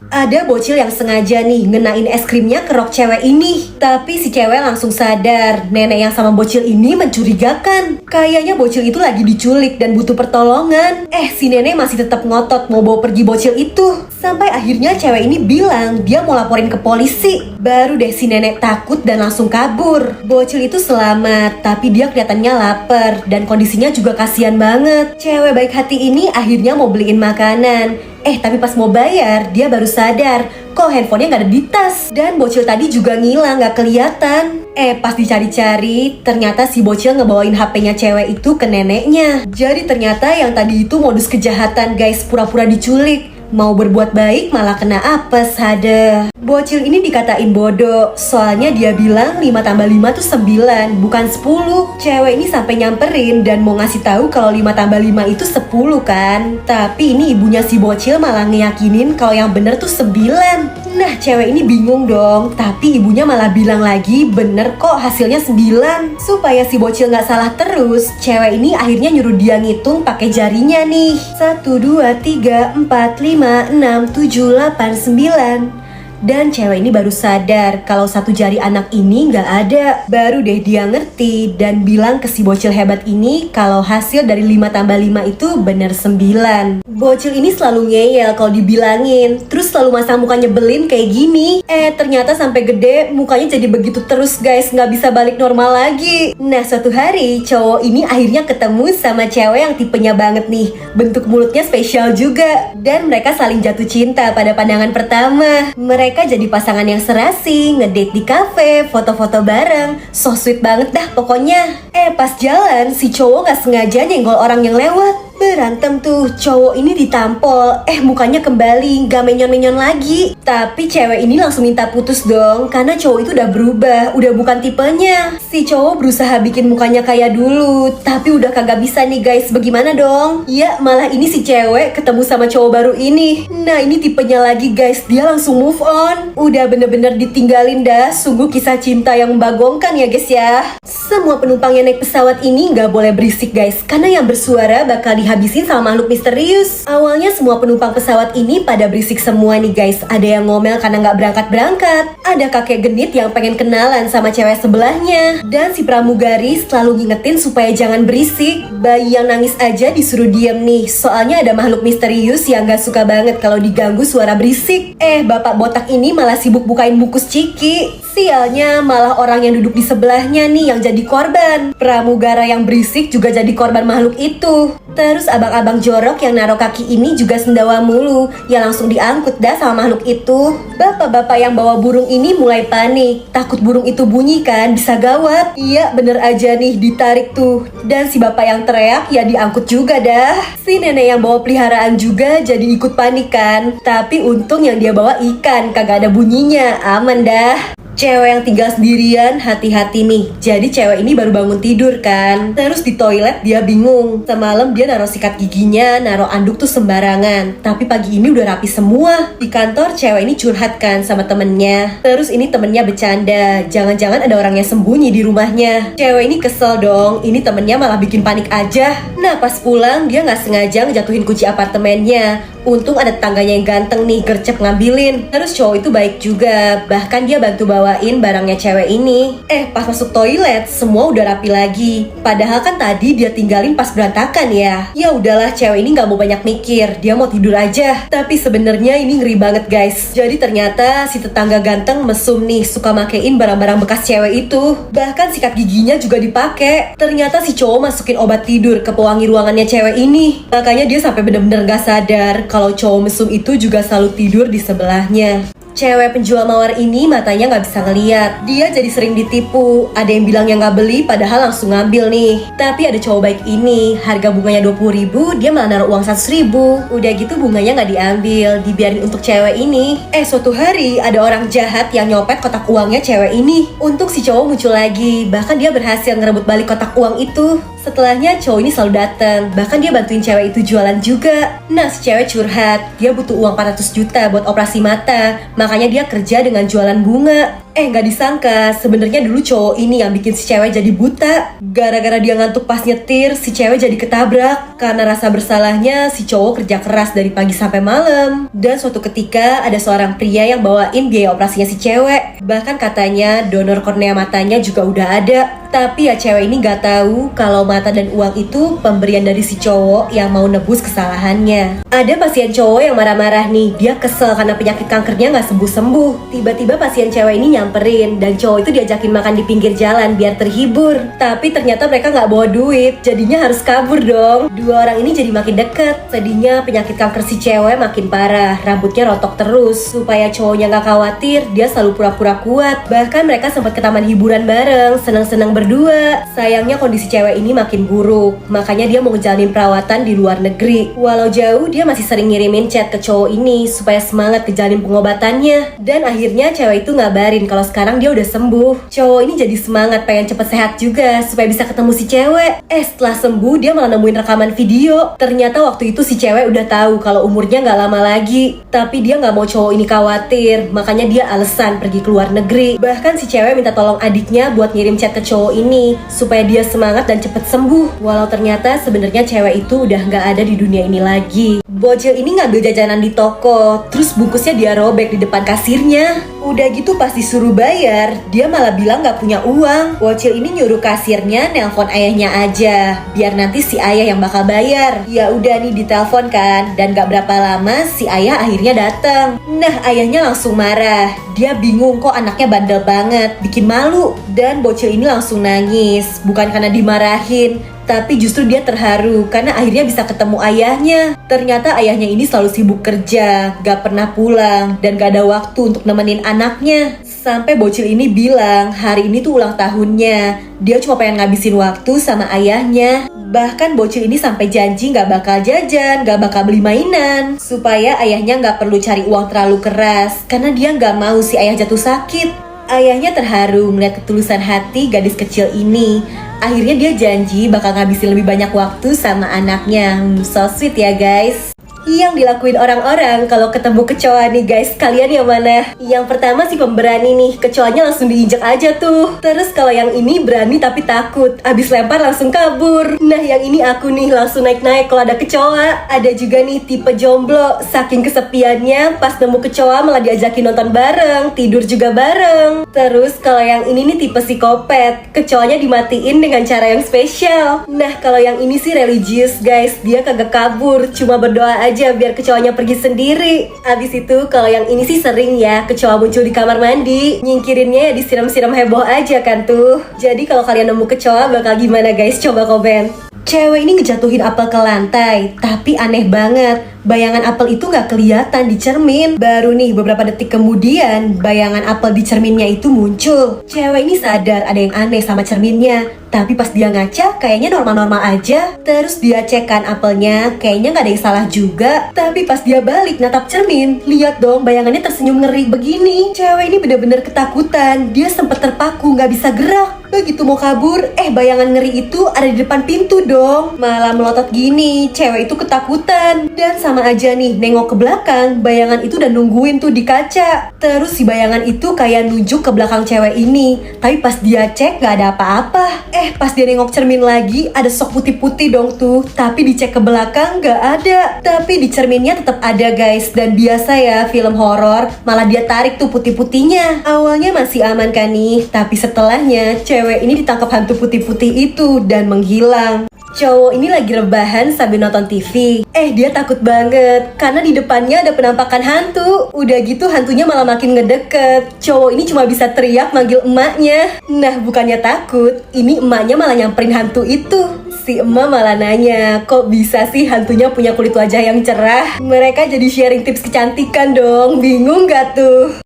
Ada bocil yang sengaja nih ngenain es krimnya ke rok cewek ini. Tapi si cewek langsung sadar, nenek yang sama bocil ini mencurigakan. Kayaknya bocil itu lagi diculik dan butuh pertolongan. Si nenek masih tetap ngotot mau bawa pergi bocil itu. Sampai akhirnya cewek ini bilang dia mau laporin ke polisi. Baru deh si nenek takut dan langsung kabur. Bocil itu selamat, tapi dia kelihatannya lapar dan kondisinya juga kasihan banget. Cewek baik hati ini akhirnya mau beliin makanan. Tapi pas mau bayar, dia baru sadar kok handphonenya nggak ada di tas. Dan bocil tadi juga ngilang, nggak kelihatan. Pas dicari-cari, ternyata si bocil ngebawain HP-nya cewek itu ke neneknya. Jadi ternyata yang tadi itu modus kejahatan guys, pura-pura diculik. Mau berbuat baik malah kena apes, ada. Bocil ini dikatain bodoh, soalnya dia bilang 5 tambah 5 tuh 9, bukan 10. Cewek ini sampai nyamperin dan mau ngasih tahu kalau 5 tambah 5 itu 10 kan. Tapi ini ibunya si bocil malah ngeyakinin kalau yang bener tuh 9. Nah cewek ini bingung dong, tapi ibunya malah bilang lagi bener kok hasilnya 9. Supaya si bocil gak salah terus, cewek ini akhirnya nyuruh dia ngitung pakai jarinya nih. 1, 2, 3, 4, 5, 6, 7, 8, 9. Dan cewek ini baru sadar kalau satu jari anak ini nggak ada. Baru deh dia ngerti dan bilang ke si bocil hebat ini kalau hasil dari 5 tambah 5 itu bener 9. Bocil ini selalu ngeyel kalau dibilangin, terus selalu masang muka nyebelin kayak gini. Ternyata sampai gede mukanya jadi begitu terus guys, nggak bisa balik normal lagi. Nah suatu hari cowok ini akhirnya ketemu sama cewek yang tipenya banget nih. Bentuk mulutnya spesial juga. Dan mereka saling jatuh cinta pada pandangan pertama. Mereka jadi pasangan yang serasi, ngedate di kafe, foto-foto bareng. So sweet banget dah pokoknya. Pas jalan si cowok gak sengaja nyenggol orang yang lewat. Berantem tuh, cowok ini ditampol. Mukanya kembali, gak menyon-menyon lagi. Tapi cewek ini langsung minta putus dong, karena cowok itu udah berubah, udah bukan tipenya. Si cowok berusaha bikin mukanya kayak dulu, tapi udah kagak bisa nih guys, bagaimana dong? Ya malah ini si cewek ketemu sama cowok baru ini. Nah ini tipenya lagi guys, dia langsung move on. Udah bener-bener ditinggalin dah, sungguh kisah cinta yang membagongkan ya guys ya. Semua penumpang yang naik pesawat ini gak boleh berisik guys, karena yang bersuara bakal dihabisin sama makhluk misterius. Awalnya semua penumpang pesawat ini pada berisik semua nih guys. Ada yang ngomel karena gak berangkat-berangkat. Ada kakek genit yang pengen kenalan sama cewek sebelahnya. Dan si pramugari selalu ngingetin supaya jangan berisik. Bayi yang nangis aja disuruh diem nih, soalnya ada makhluk misterius yang gak suka banget kalau diganggu suara berisik. Bapak botak ini malah sibuk bukain bungkus ciki. Sialnya malah orang yang duduk di sebelahnya nih yang jadi korban. Pramugara yang berisik juga jadi korban makhluk itu. Terus abang-abang jorok yang naruh kaki ini juga sendawa mulu, ya langsung diangkut dah sama makhluk itu. Bapak-bapak yang bawa burung ini mulai panik, takut burung itu bunyi kan, bisa gawat. Iya bener aja nih, ditarik tuh. Dan si bapak yang teriak ya diangkut juga dah. Si nenek yang bawa peliharaan juga jadi ikut panik kan. Tapi untung yang dia bawa ikan, kagak ada bunyinya, aman dah. Cewek yang tinggal sendirian, hati-hati nih. Jadi cewek ini baru bangun tidur kan. Terus di toilet dia bingung. Semalam dia naruh sikat giginya, naruh anduk tuh sembarangan. Tapi pagi ini udah rapi semua. Di kantor cewek ini curhat kan sama temennya. Terus ini temennya bercanda, jangan-jangan ada orang yang sembunyi di rumahnya. Cewek ini kesel dong, ini temennya malah bikin panik aja. Nah pas pulang dia gak sengaja ngejatuhin kunci apartemennya. Untung ada tetangganya yang ganteng nih, gercep ngambilin. Terus cowok itu baik juga, bahkan dia bantu bawain barangnya cewek ini. Pas masuk toilet, semua udah rapi lagi. Padahal kan tadi dia tinggalin pas berantakan ya. Ya udahlah, cewek ini gak mau banyak mikir, dia mau tidur aja. Tapi sebenarnya ini ngeri banget guys. Jadi ternyata si tetangga ganteng mesum nih, suka makein barang-barang bekas cewek itu. Bahkan sikat giginya juga dipakai. Ternyata si cowok masukin obat tidur ke pewangi ruangannya cewek ini. Makanya dia sampai bener-bener gak sadar kalau cowok mesum itu juga selalu tidur di sebelahnya. Cewek penjual mawar ini matanya gak bisa ngeliat. Dia jadi sering ditipu. Ada yang bilang yang gak beli padahal langsung ngambil nih. Tapi ada cowok baik ini, harga bunganya 20.000, dia malah naruh uang 100.000. Udah gitu bunganya gak diambil, dibiarin untuk cewek ini. Suatu hari ada orang jahat yang nyopet kotak uangnya cewek ini. Untung si cowok muncul lagi, bahkan dia berhasil ngerebut balik kotak uang itu. Setelahnya cowok ini selalu datang, bahkan dia bantuin cewek itu jualan juga. Nah, si cewek curhat, dia butuh uang 400 juta buat operasi mata, makanya dia kerja dengan jualan bunga. Nggak disangka, sebenarnya dulu cowok ini yang bikin si cewek jadi buta. Gara-gara dia ngantuk pas nyetir, si cewek jadi ketabrak. Karena rasa bersalahnya, si cowok kerja keras dari pagi sampai malam. Dan suatu ketika, ada seorang pria yang bawain biaya operasinya si cewek. Bahkan katanya, donor kornea matanya juga udah ada. Tapi ya cewek ini nggak tahu kalau mata dan uang itu pemberian dari si cowok yang mau nebus kesalahannya. Ada pasien cowok yang marah-marah nih, dia kesel karena penyakit kankernya nggak sembuh-sembuh. Tiba-tiba pasien cewek ini nyamperin dan cowok itu diajakin makan di pinggir jalan biar terhibur. Tapi ternyata mereka nggak bawa duit, jadinya harus kabur dong. Dua orang ini jadi makin deket. Tadinya penyakit kanker si cewek makin parah, rambutnya rotok terus. Supaya cowoknya nggak khawatir, dia selalu pura-pura kuat. Bahkan mereka sempat ke taman hiburan bareng, seneng-seneng berdua. Sayangnya kondisi cewek ini makin buruk, makanya dia mau ngejalanin perawatan di luar negeri. Walau jauh, dia masih sering ngirimin chat ke cowok ini supaya semangat ngejalanin pengobatannya. Dan akhirnya cewek itu ngabarin kalau sekarang dia udah sembuh. Cowok ini jadi semangat pengen cepet sehat juga supaya bisa ketemu si cewek. Setelah sembuh dia malah nemuin rekaman video. Ternyata waktu itu si cewek udah tahu kalau umurnya nggak lama lagi. Tapi dia nggak mau cowok ini khawatir, makanya dia alasan pergi ke luar negeri. Bahkan si cewek minta tolong adiknya buat ngirim chat ke cowok ini supaya dia semangat dan cepet sembuh. Walau ternyata sebenarnya cewek itu udah nggak ada di dunia ini lagi. Bocil ini ngambil jajanan di toko, terus bungkusnya dia robek di depan kasirnya. Udah gitu pas disuruh bayar, dia malah bilang nggak punya uang. Bocil ini nyuruh kasirnya nelpon ayahnya aja, biar nanti si ayah yang bakal bayar. Ya udah nih ditelepon kan, dan nggak berapa lama si ayah akhirnya datang. Nah ayahnya langsung marah, dia bingung kok anaknya bandel banget, bikin malu. Dan bocil ini langsung nangis, bukan karena dimarahin, tapi justru dia terharu karena akhirnya bisa ketemu ayahnya. Ternyata ayahnya ini selalu sibuk kerja, gak pernah pulang, dan gak ada waktu untuk nemenin anaknya. Sampai bocil ini bilang hari ini tuh ulang tahunnya, dia cuma pengen ngabisin waktu sama ayahnya. Bahkan bocil ini sampai janji gak bakal jajan, gak bakal beli mainan, supaya ayahnya gak perlu cari uang terlalu keras, karena dia gak mau si ayah jatuh sakit. Ayahnya terharu melihat ketulusan hati gadis kecil ini. Akhirnya dia janji bakal ngabisin lebih banyak waktu sama anaknya. So sweet ya guys. Yang dilakuin orang-orang kalau ketemu kecoa nih guys, kalian yang mana? Yang pertama si pemberani nih, kecoanya langsung diinjak aja tuh. Terus kalau yang ini berani tapi takut, abis lempar langsung kabur. Nah yang ini aku nih, langsung naik-naik kalau ada kecoa. Ada juga nih tipe jomblo, saking kesepiannya pas nemu kecoa malah diajakin nonton bareng, tidur juga bareng. Terus kalau yang ini nih tipe psikopat, kecoanya dimatiin dengan cara yang spesial. Nah kalau yang ini sih religius guys, dia kagak kabur, cuma berdoa aja biar kecoanya pergi sendiri. Abis itu kalau yang ini sih sering ya kecoa muncul di kamar mandi, nyingkirinnya ya disiram-siram heboh aja kan tuh. Jadi kalau kalian nemu kecoa bakal gimana guys, coba komen. Cewek ini ngejatuhin apel ke lantai, tapi aneh banget, bayangan apel itu nggak kelihatan di cermin. Baru nih beberapa detik kemudian, bayangan apel di cerminnya itu muncul. Cewek ini sadar ada yang aneh sama cerminnya, tapi pas dia ngaca kayaknya normal-normal aja. Terus dia cek kan apelnya, kayaknya nggak ada yang salah juga. Tapi pas dia balik natap cermin, lihat dong bayangannya tersenyum ngeri begini. Cewek ini bener-bener ketakutan, dia sempat terpaku nggak bisa gerak. Begitu mau kabur, bayangan ngeri itu ada di depan pintu dong. Malah melotot gini, cewek itu ketakutan. Dan sama aja nih, nengok ke belakang, bayangan itu udah nungguin tuh di kaca. Terus si bayangan itu kayak nunjuk ke belakang cewek ini. Tapi pas dia cek gak ada apa-apa. Pas dia nengok cermin lagi, ada sok putih-putih dong tuh. Tapi dicek ke belakang gak ada. Tapi di cerminnya tetap ada guys. Dan biasa ya film horor, malah dia tarik tuh putih-putihnya. Awalnya masih aman kan nih, tapi setelahnya cewek ini ditangkap hantu putih-putih itu dan menghilang. Cowok ini lagi rebahan sambil nonton TV. Dia takut banget karena di depannya ada penampakan hantu. Udah gitu hantunya malah makin ngedeket. Cowok ini cuma bisa teriak manggil emaknya. Nah bukannya takut, ini emaknya malah nyamperin hantu itu. Si emak malah nanya, kok bisa sih hantunya punya kulit wajah yang cerah? Mereka jadi sharing tips kecantikan dong. Bingung gak tuh?